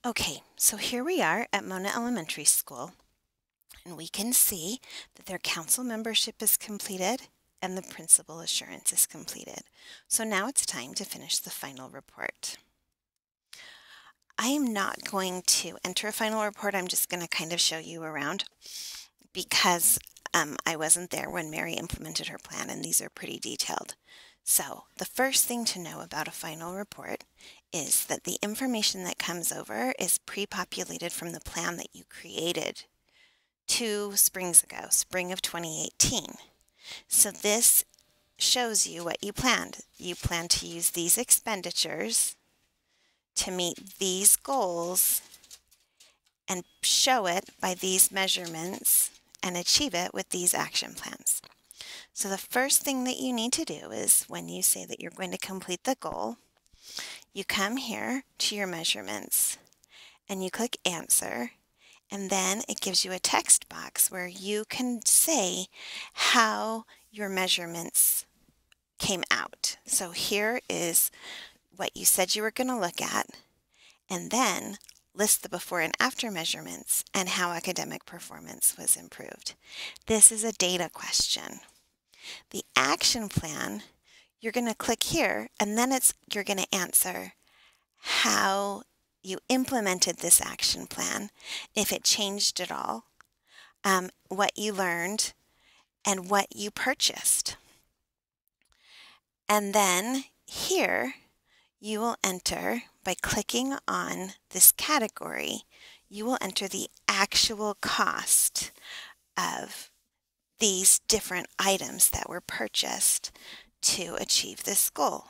Okay, so here we are at Mona Elementary School, and we can see that their council membership is completed and the principal assurance is completed. So now it's time to finish the final report. I am not going to enter a final report. I'm just going to kind of show you around because I wasn't there when Mary implemented her plan, and these are pretty detailed. So the first thing to know about a final report is that the information that comes over is pre-populated from the plan that you created 2 springs ago, spring of 2018. So this shows you what you planned. You plan to use these expenditures to meet these goals and show it by these measurements and achieve it with these action plans. So the first thing that you need to do is when you say that you're going to complete the goal, you come here to your measurements and you click answer, and then it gives you a text box where you can say how your measurements came out. So here is what you said you were going to look at, and then list the before and after measurements and how academic performance was improved. This is a data question. The action plan, you're going to click here, and then you're going to answer how you implemented this action plan, if it changed at all, what you learned, and what you purchased. And then here you will enter, by clicking on this category, you will enter the actual cost of these different items that were purchased to achieve this goal.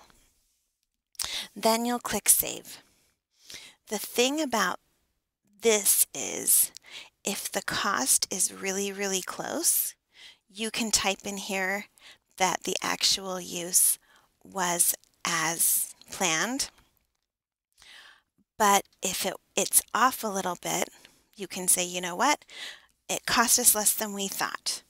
Then you'll click Save. The thing about this is, if the cost is really, really close, you can type in here that the actual use was as planned. But if it's off a little bit, you can say, you know what, it cost us less than we thought.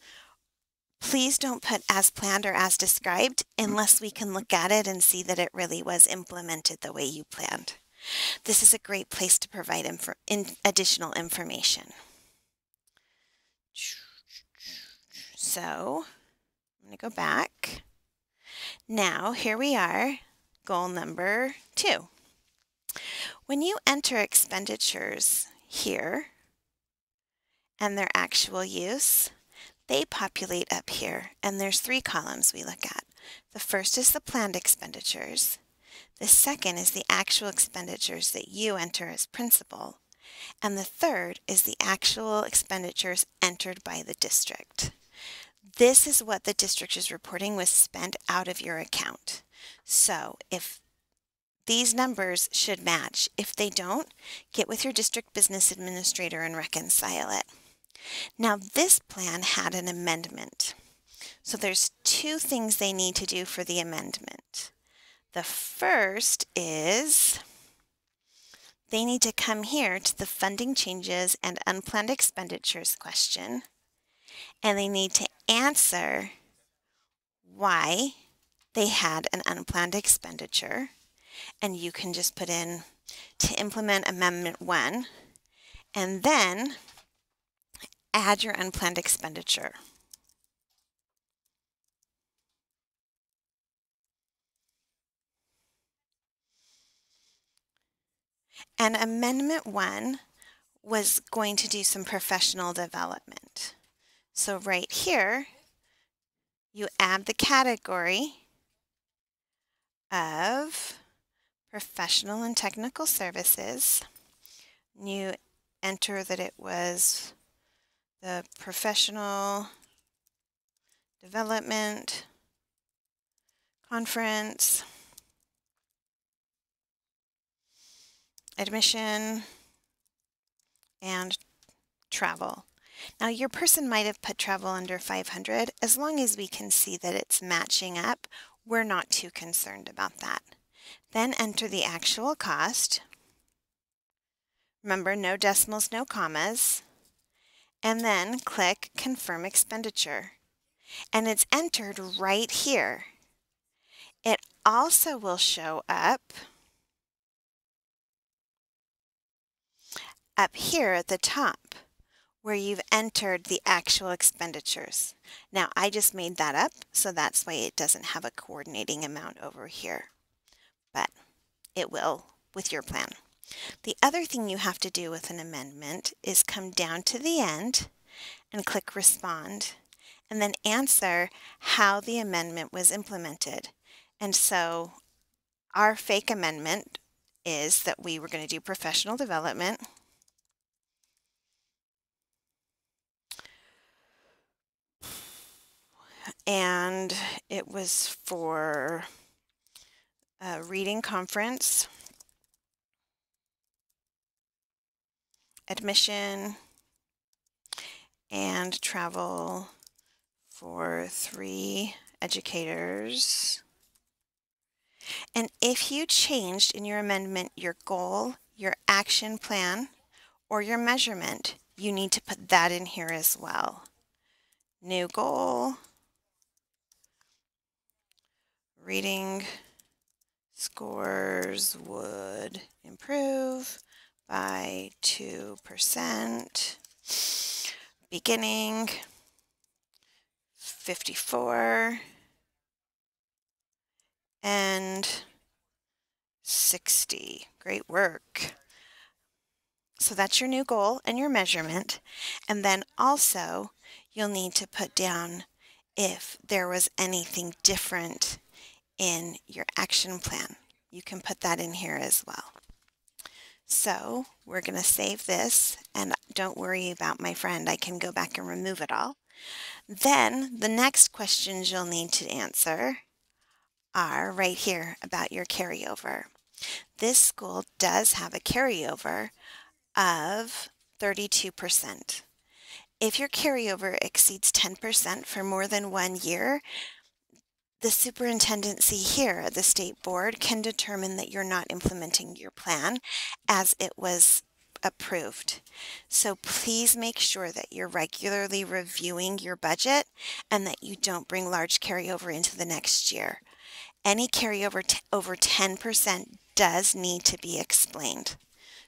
Please don't put as planned or as described unless we can look at it and see that it really was implemented the way you planned. This is a great place to provide additional information. So I'm going to go back. Now here we are, goal number 2. When you enter expenditures here and their actual use, they populate up here, and there's 3 columns we look at. The first is the planned expenditures. The second is the actual expenditures that you enter as principal. And the third is the actual expenditures entered by the district. This is what the district is reporting was spent out of your account. So if these numbers should match. If they don't, get with your district business administrator and reconcile it. Now this plan had an amendment. So there's 2 things they need to do for the amendment. The first is they need to come here to the funding changes and unplanned expenditures question, and they need to answer why they had an unplanned expenditure. And you can just put in to implement Amendment 1 and then add your unplanned expenditure. And Amendment 1 was going to do some professional development. So right here, you add the category of professional and technical services. You enter that it was the professional development conference, admission, and travel. Now your person might have put travel under 500. As long as we can see that it's matching up, we're not too concerned about that. Then enter the actual cost. Remember, no decimals, no commas. And then click Confirm Expenditure. And it's entered right here. It also will show up up here at the top where you've entered the actual expenditures. Now, I just made that up, so that's why it doesn't have a coordinating amount over here, but it will with your plan. The other thing you have to do with an amendment is come down to the end and click Respond, and then answer how the amendment was implemented. And so our fake amendment is that we were going to do professional development, and it was for a reading conference, admission, and travel for 3 educators. And if you changed in your amendment your goal, your action plan, or your measurement, you need to put that in here as well. New goal, reading scores would improve by 2%. Beginning 54 and 60. Great work. So that's your new goal and your measurement. And then also you'll need to put down if there was anything different in your action plan. You can put that in here as well. So we're going to save this, and don't worry about my friend, I can go back and remove it all. Then the next questions you'll need to answer are right here about your carryover. This school does have a carryover of 32%. If your carryover exceeds 10% for more than 1 year, the superintendency here at the state board can determine that you're not implementing your plan as it was approved. So please make sure that you're regularly reviewing your budget and that you don't bring large carryover into the next year. Any carryover over 10% does need to be explained.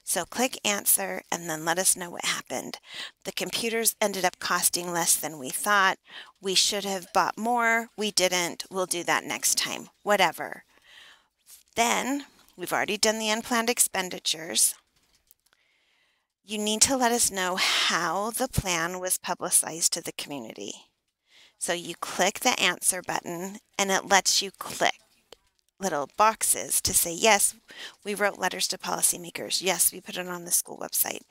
So click answer and then let us know what happened. The computers ended up costing less than we thought. We should have bought more. We didn't. We'll do that next time. Whatever. Then we've already done the unplanned expenditures. You need to let us know how the plan was publicized to the community. So you click the answer button and it lets you click little boxes to say, yes, we wrote letters to policymakers. Yes, we put it on the school website.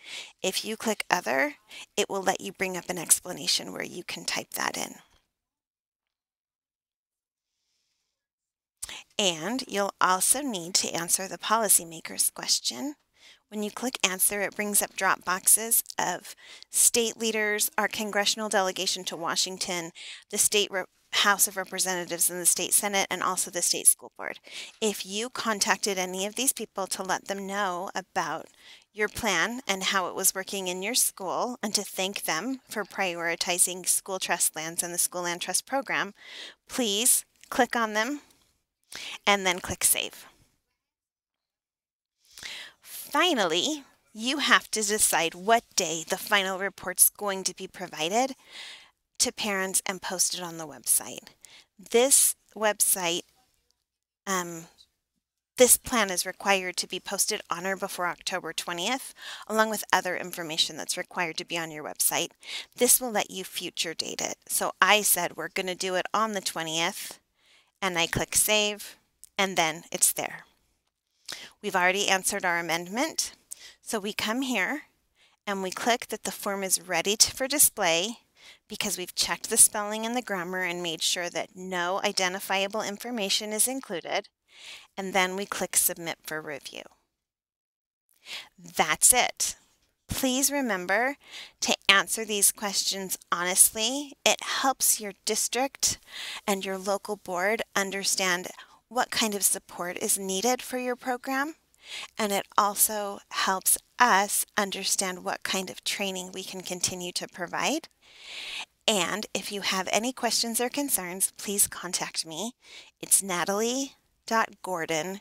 If you click other, it will let you bring up an explanation where you can type that in. And you'll also need to answer the policymakers question. When you click answer, it brings up drop boxes of state leaders, our congressional delegation to Washington, the state House of Representatives and the state Senate, and also the state school board. If you contacted any of these people to let them know about your plan and how it was working in your school and to thank them for prioritizing school trust lands and the school land trust program, please click on them and then click save. Finally, you have to decide what day the final report's going to be provided to parents and posted on the website. This website, this plan is required to be posted on or before October 20th, along with other information that's required to be on your website. This will let you future date it. So I said we're going to do it on the 20th, and I click save, and then it's there. We've already answered our amendment, so we come here and we click that the form is ready for display, because we've checked the spelling and the grammar and made sure that no identifiable information is included, and then we click Submit for review. That's it. Please remember to answer these questions honestly. It helps your district and your local board understand what kind of support is needed for your program, and it also helps us understand what kind of training we can continue to provide. And if you have any questions or concerns, please contact me. It's natalie.gordon, Gordon,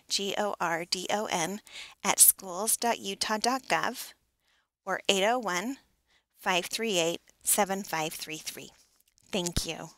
@schools.utah.gov, or 801-538-7533. Thank you.